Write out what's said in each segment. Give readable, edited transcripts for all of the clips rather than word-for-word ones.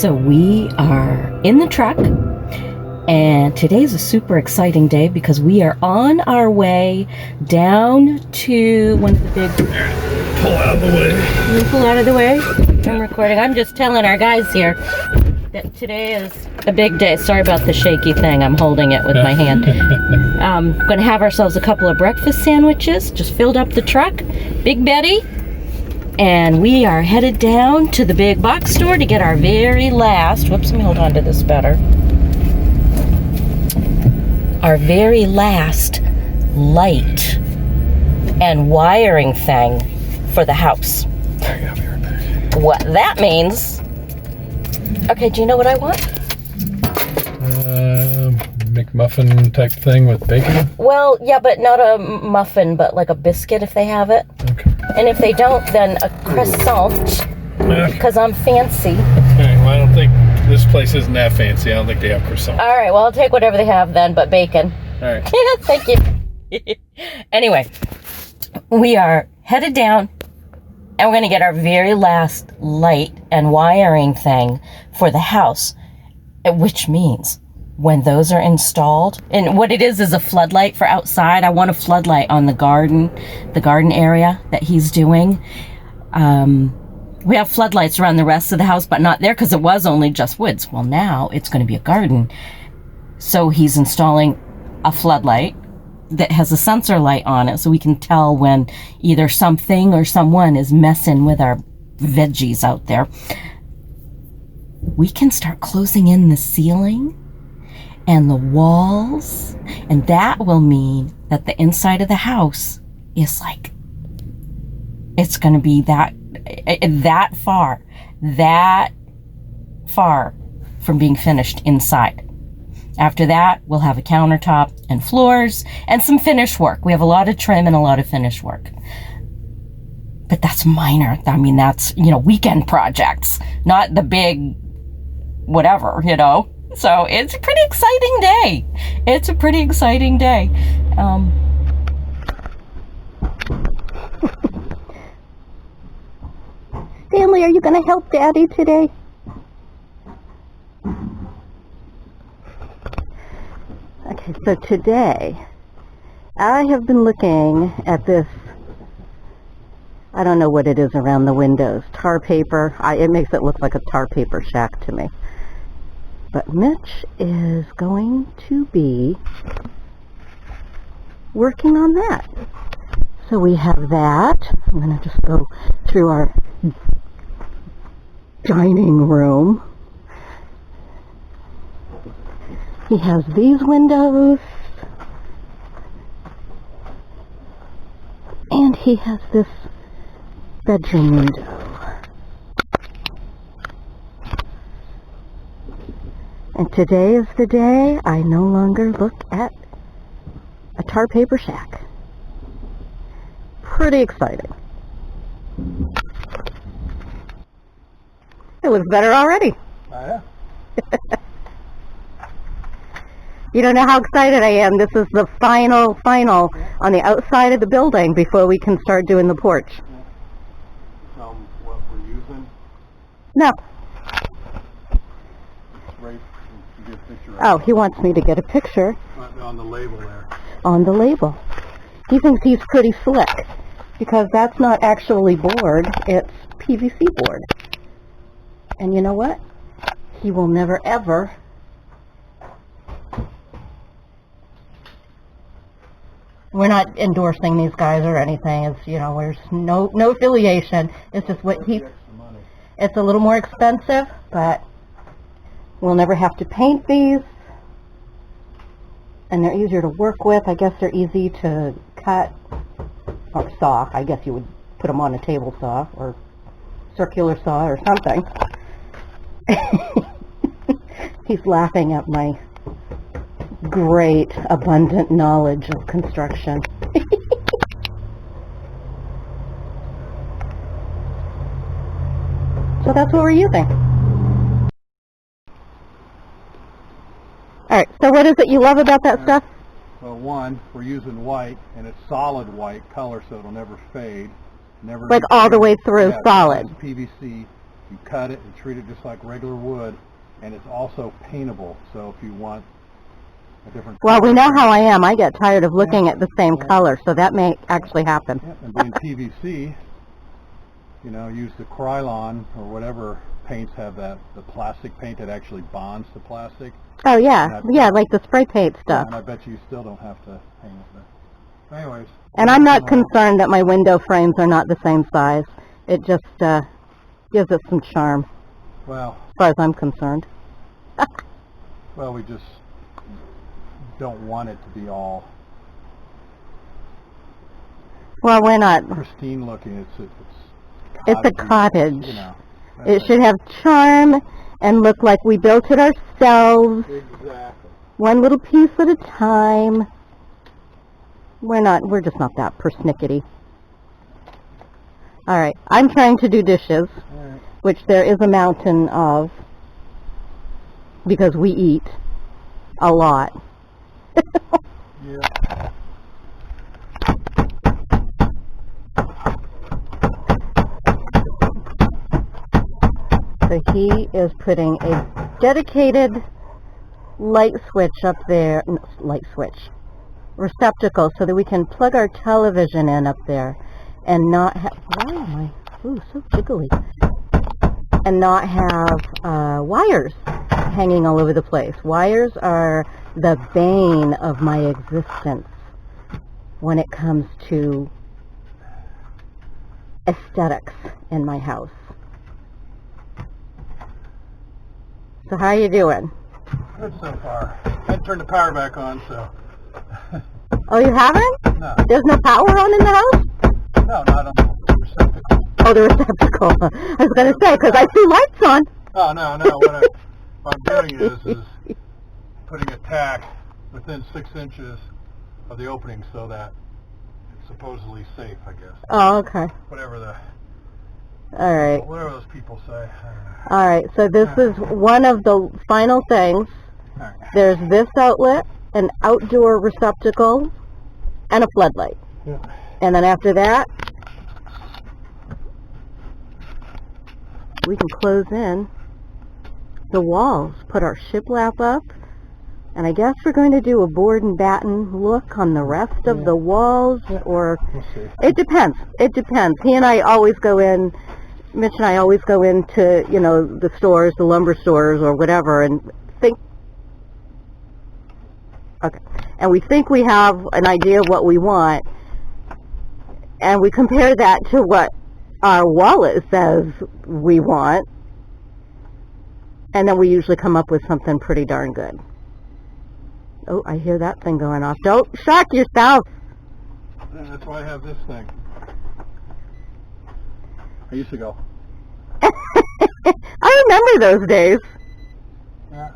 So we are in the truck, and today's a super exciting day because we are on our way down to one of the big... Pull out of the way. You pull out of the way? I'm recording. I'm just telling our guys here that today is a big day. Sorry about the shaky thing. I'm holding it with my hand. Going to have ourselves a couple of breakfast sandwiches. Just filled up the truck. Big Betty. And we are headed down to the big box store to get our very last... Whoops, let me hold on to this better. Our very last light and wiring thing for the house. What that means... Okay, do you know what I want? McMuffin type thing with bacon? Well, yeah, but not a muffin, but like a biscuit if they have it. Okay. And if they don't, then a croissant, because I'm fancy. Okay, well, I don't think this place isn't that fancy. I don't think they have croissant. All right, well, I'll take whatever they have then, but bacon. All right. Thank you. Anyway, we are headed down, and we're going to get our very last light and wiring thing for the house, which means when those are installed, and what it is a floodlight for outside. I want a floodlight on the garden area that he's doing. We have floodlights around the rest of the house, but not there because it was only just woods. Well, now it's going to be a garden. So he's installing a floodlight that has a sensor light on it so we can tell when either something or someone is messing with our veggies out there. We can start closing in the ceiling and the walls, and that will mean that the inside of the house is like, it's going to be that far from being finished inside. After that, we'll have a countertop and floors and some finish work. We have a lot of trim and a lot of finish work. But that's minor. I mean, that's, weekend projects, not the big whatever, So it's a pretty exciting day. It's a pretty exciting day. Stanley, are you going to help Daddy today? Okay, so today I have been looking at this, I don't know what it is around the windows, tar paper. It makes it look like a tar paper shack to me. But Mitch is going to be working on that. So we have that. I'm going to just go through our dining room. He has these windows. And he has this bedroom window. And today is the day I no longer look at a tar paper shack. Pretty exciting. It looks better already. Oh, yeah? You don't know how excited I am. This is the final on the outside of the building before we can start doing the porch. What we're using? No. Right. Get a picture Oh, he wants me to get a picture. on the label there. On the label. He thinks he's pretty slick because that's not actually board, it's PVC board. And you know what? He will never ever we're not endorsing these guys or anything. It's, there's no affiliation. It's just what it's a little more expensive, but we'll never have to paint these. And they're easier to work with. I guess they're easy to cut or saw. I guess you would put them on a table saw or circular saw or something. He's laughing at my great, abundant knowledge of construction. So that's what we're using. All right, so what is it you love about that stuff? Well, one, we're using white, and it's solid white color, so it'll never fade. Never Like all the way through, solid. It's PVC, You cut it and treat it just like regular wood, and it's also paintable. So if you want a different Well, we color know paint- how I am. I get tired of looking at the same color, so that may actually happen. Yeah, and being PVC, you know, use the Krylon or whatever paints have that, the plastic paint that actually bonds to plastic. Oh, yeah. Yeah, like the spray paint Yeah, stuff. and I bet you still don't have to paint it. But anyways. And I'm not concerned that my window frames are not the same size. It just gives it some charm, Well, as far as I'm concerned. well, we just don't want it to be all Well, we're not. pristine looking. It's a cottagey, cottage. You know. It should have charm and look like we built it ourselves, Exactly. one little piece at a time. We're just not that persnickety. All right, I'm trying to do dishes, All right. which there is a mountain of, because we eat a lot. Yeah. So he is putting a dedicated light switch up there, no, light switch, receptacle, so that we can plug our television in up there and not have, why am I, ooh, so jiggly, and not have wires hanging all over the place. Wires are the bane of my existence when it comes to aesthetics in my house. So how you doing? Good so far. I turned the power back on, so. Oh, you haven't? No. There's no power on in the house? No, not on the receptacle. Oh, the receptacle. I was going to say, because I see lights on. Oh, no. What I'm doing is putting a tack within 6 inches of the opening so that it's supposedly safe, I guess. Oh, okay. Whatever All those people say. I don't know. All right, so this is one of the final things. All right. There's this outlet, an outdoor receptacle, and a floodlight. Yeah. And then after that, we can close in the walls, put our shiplap up, and I guess we're going to do a board and batten look on the rest of the walls, or We'll see. it depends. It depends. He and I always go in, Mitch and I always go into, you know, the stores, the lumber stores or whatever, and think, okay, and we think we have an idea of what we want, and we compare that to what our wallet says we want, and then we usually come up with something pretty darn good. Oh, I hear that thing going off. Don't shock yourself. Yeah, that's why I have this thing. I used to go. I remember those days. Yeah.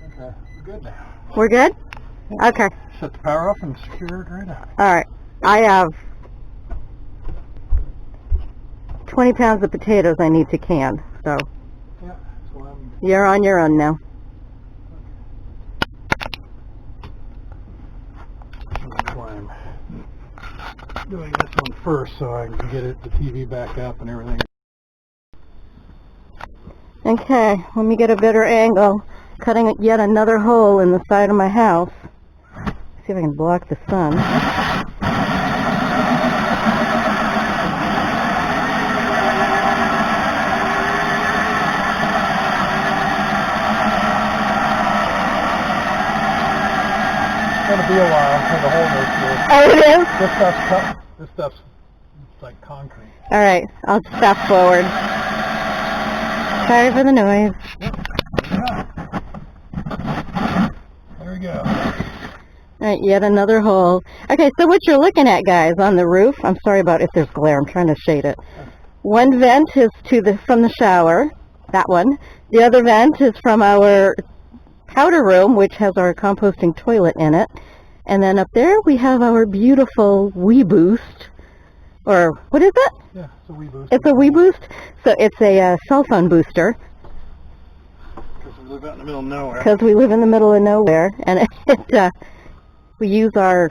Okay, we're good now. We're good? Okay. Shut the power off and secure it right out. All right. I have 20 pounds of potatoes I need to can, so Yeah, so I'm you're on your own now. That's why I'm doing this one first so I can get the TV back up and everything. Okay, let me get a better angle. Cutting yet another hole in the side of my house. See if I can block the sun. It's gonna be a while until the hole goes through. Oh, it is? This stuff's cut. This stuff's it's like concrete. All right, I'll fast forward. Sorry for the noise. There we go. All right, yet another hole. Okay, so what you're looking at, guys, on the roof, I'm sorry about if there's glare, I'm trying to shade it. One vent is from the shower, that one. The other vent is from our powder room, which has our composting toilet in it. And then up there we have our beautiful Wii Boost, or what is it? Yeah, it's a Wii Boost. It's a Wii Boost, so it's a cell phone booster. Because we live out in the middle of nowhere. Because we live in the middle of nowhere, and we use our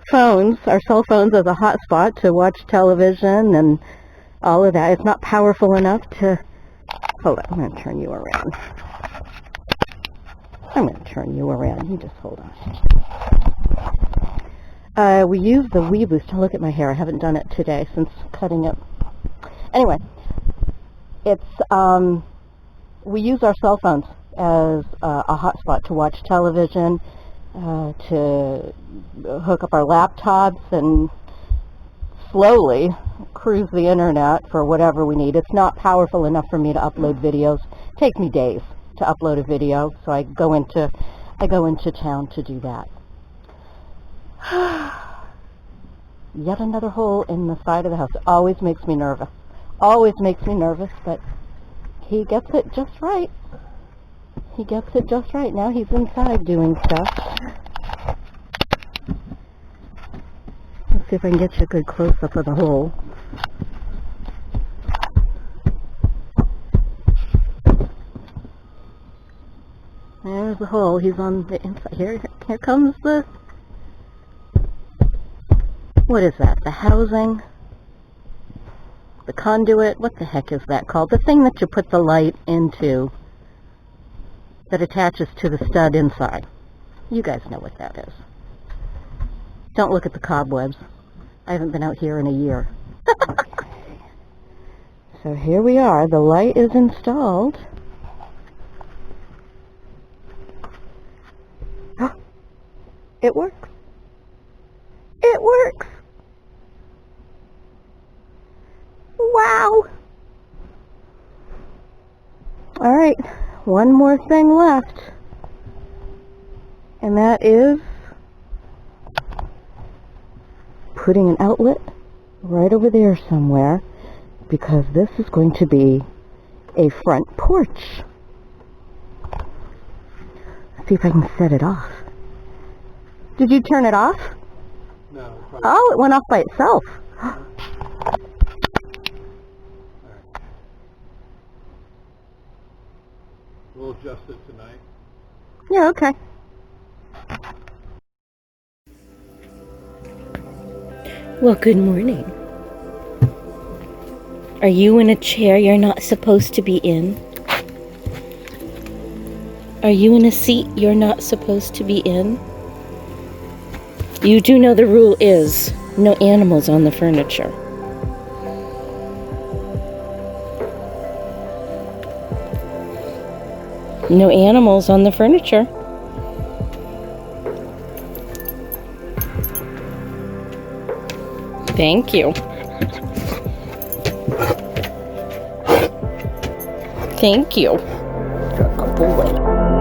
phones, our cell phones, as a hotspot to watch television and all of that. It's not powerful enough to... Hold on, I'm going to turn you around. I'm going to turn you around. You just hold on. We use the Wii Booster. Look at my hair. I haven't done it today since cutting it. Anyway, it's we use our cell phones as a hotspot to watch television, to hook up our laptops, and slowly cruise the internet for whatever we need. It's not powerful enough for me to upload videos. It takes me days to upload a video, so I go into town to do that. Yet another hole in the side of the house. It always makes me nervous. Always makes me nervous, but he gets it just right. He gets it just right. Now he's inside doing stuff. Let's see if I can get you a good close-up of the hole. There's the hole. He's on the inside. Here comes the... What is that? The housing? The conduit? What the heck is that called? The thing that you put the light into that attaches to the stud inside. You guys know what that is. Don't look at the cobwebs. I haven't been out here in a year. Okay. So here we are. The light is installed. It works. It works. Wow. All right. One more thing left. And that is putting an outlet right over there somewhere, because this is going to be a front porch. Let's see if I can set it off. Did you turn it off? No. Oh, it went off by itself. Right. We'll adjust it tonight. Yeah, okay. Well, good morning. Are you in a chair you're not supposed to be in? Are you in a seat you're not supposed to be in? You do know the rule is no animals on the furniture. No animals on the furniture. Thank you. Thank you. Good boy.